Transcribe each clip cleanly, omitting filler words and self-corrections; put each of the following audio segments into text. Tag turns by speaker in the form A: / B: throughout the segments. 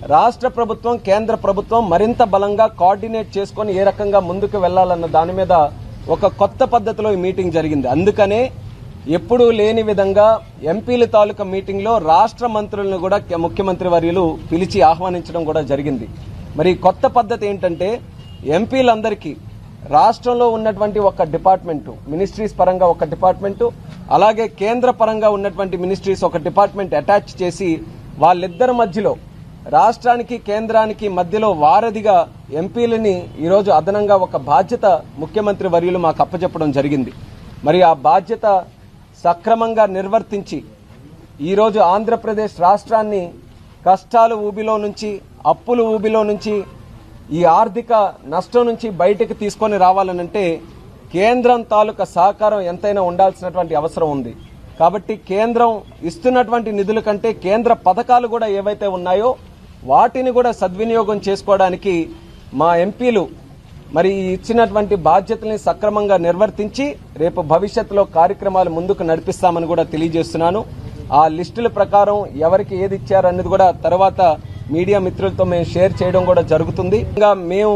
A: రాష్ట్ర ప్రభుత్వం కేంద్ర ప్రభుత్వం మరింత బలంగా కోఆర్డినేట్ చేసుకుని ఏ రకంగా ముందుకు వెళ్లాలన్న దాని మీద ఒక కొత్త పద్ధతిలో ఈ మీటింగ్ జరిగింది. అందుకనే ఎప్పుడూ లేని విధంగా ఎంపీల తాలూకా మీటింగ్లో రాష్ట్ర మంత్రులను కూడా ముఖ్యమంత్రి వర్యులు పిలిచి ఆహ్వానించడం కూడా జరిగింది. మరి కొత్త పద్ధతి ఏంటంటే ఎంపీలందరికీ రాష్ట్రంలో ఉన్నటువంటి ఒక డిపార్ట్మెంటు, మినిస్ట్రీస్ పరంగా ఒక డిపార్ట్మెంటు, అలాగే కేంద్ర పరంగా ఉన్నటువంటి మినిస్ట్రీస్ ఒక డిపార్ట్మెంట్ అటాచ్ చేసి వాళ్ళిద్దరి మధ్యలో రాష్ట్రానికి కేంద్రానికి మధ్యలో వారధిగా ఎంపీలని ఈరోజు అదనంగా ఒక బాధ్యత ముఖ్యమంత్రి వర్యులు మాకు అప్పచెప్పడం జరిగింది. మరి ఆ బాధ్యత సక్రమంగా నిర్వర్తించి ఈరోజు ఆంధ్రప్రదేశ్ రాష్ట్రాన్ని కష్టాల ఊబిలో నుంచి, అప్పుల ఊబిలో నుంచి, ఈ ఆర్థిక నష్టం నుంచి బయటకు తీసుకొని రావాలనంటే కేంద్రం తాలూకా సహకారం ఎంతైనా ఉండాల్సినటువంటి అవసరం ఉంది. కాబట్టి కేంద్రం ఇస్తున్నటువంటి నిధుల కంటే కేంద్ర పథకాలు కూడా ఏవైతే ఉన్నాయో వాటిని కూడా సద్వినియోగం చేసుకోవడానికి మా ఎంపీలు మరి ఇచ్చినటువంటి బాధ్యతల్ని సక్రమంగా నిర్వర్తించి రేపు భవిష్యత్తులో కార్యక్రమాలు ముందుకు నడిపిస్తామని కూడా తెలియజేస్తున్నాను. ఆ లిస్టుల ప్రకారం ఎవరికి ఏది ఇచ్చారనేది కూడా తర్వాత మీడియా మిత్రులతో మేము షేర్ చేయడం కూడా జరుగుతుంది. ఇంకా మేము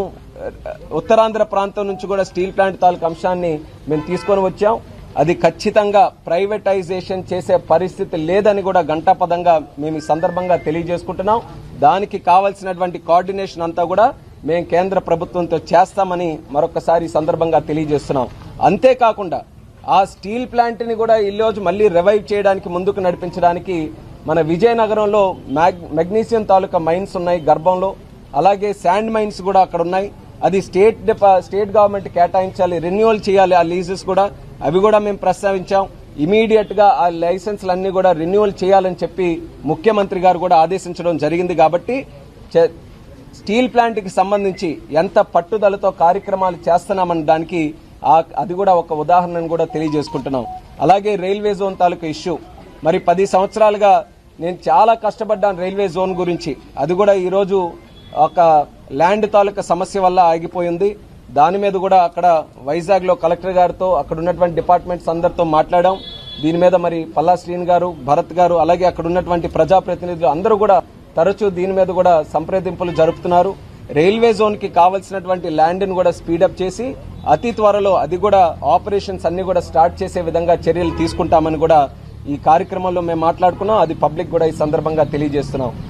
A: ఉత్తరాంధ్ర ప్రాంతం నుంచి కూడా స్టీల్ ప్లాంట్ తాలూకు అంశాన్ని మేము తీసుకొని వచ్చాం. అది ఖచ్చితంగా ప్రైవేటైజేషన్ చేసే పరిస్థితి లేదని కూడా ఘంటాపదంగా మేము ఈ సందర్భంగా తెలియజేసుకుంటున్నాం. దానికి కావాల్సినటువంటి కోఆర్డినేషన్ అంతా కూడా మేము కేంద్ర ప్రభుత్వంతో చేస్తామని మరొకసారి ఈ సందర్భంగా తెలియజేస్తున్నాం. అంతేకాకుండా ఆ స్టీల్ ప్లాంట్ ని కూడా ఈ రోజు మళ్లీ రివైవ్ చేయడానికి ముందుకు నడిపించడానికి మన విజయనగరంలో మెగ్నీషియం తాలూకా మైన్స్ ఉన్నాయి గర్భంలో, అలాగే శాండ్ మైన్స్ కూడా అక్కడ ఉన్నాయి. అది స్టేట్ గవర్నమెంట్ కేటాయించాలి, రెన్యువల్ చేయాలి ఆ లీజెస్ కూడా, అవి కూడా మేము ప్రస్తావించాం. ఇమీడియట్ గా ఆ లైసెన్స్లన్నీ కూడా రెన్యువల్ చేయాలని చెప్పి ముఖ్యమంత్రి గారు కూడా ఆదేశించడం జరిగింది. కాబట్టి స్టీల్ ప్లాంట్ కి సంబంధించి ఎంత పట్టుదలతో కార్యక్రమాలు చేస్తున్నామని దానికి అది కూడా ఒక ఉదాహరణను కూడా తెలియజేసుకుంటున్నాం. అలాగే రైల్వే జోన్ తాలూకా ఇష్యూ, మరి 10 సంవత్సరాలుగా నేను చాలా కష్టపడ్డాను రైల్వే జోన్ గురించి. అది కూడా ఈరోజు ఒక ల్యాండ్ తాలూకా సమస్య వల్ల ఆగిపోయింది. దాని మీద కూడా అక్కడ వైజాగ్ లో కలెక్టర్ గారితో అక్కడ ఉన్నటువంటి డిపార్ట్మెంట్స్ అందరితో మాట్లాడాం. దీని మీద మరి పల్లా శ్రీని గారు, భరత్ గారు, అలాగే అక్కడ ఉన్నటువంటి ప్రజాప్రతినిధులు అందరూ కూడా తరచూ దీని మీద కూడా సంప్రదింపులు జరుపుతున్నారు. రైల్వే జోన్ కి కావాల్సినటువంటి ల్యాండ్ ని కూడా స్పీడప్ చేసి అతి త్వరలో అది కూడా ఆపరేషన్స్ అన్ని కూడా స్టార్ట్ చేసే విధంగా చర్యలు తీసుకుంటామని కూడా ఈ కార్యక్రమంలో మేము మాట్లాడుకున్నాం. అది పబ్లిక్ కూడా ఈ సందర్భంగా తెలియజేస్తున్నాం.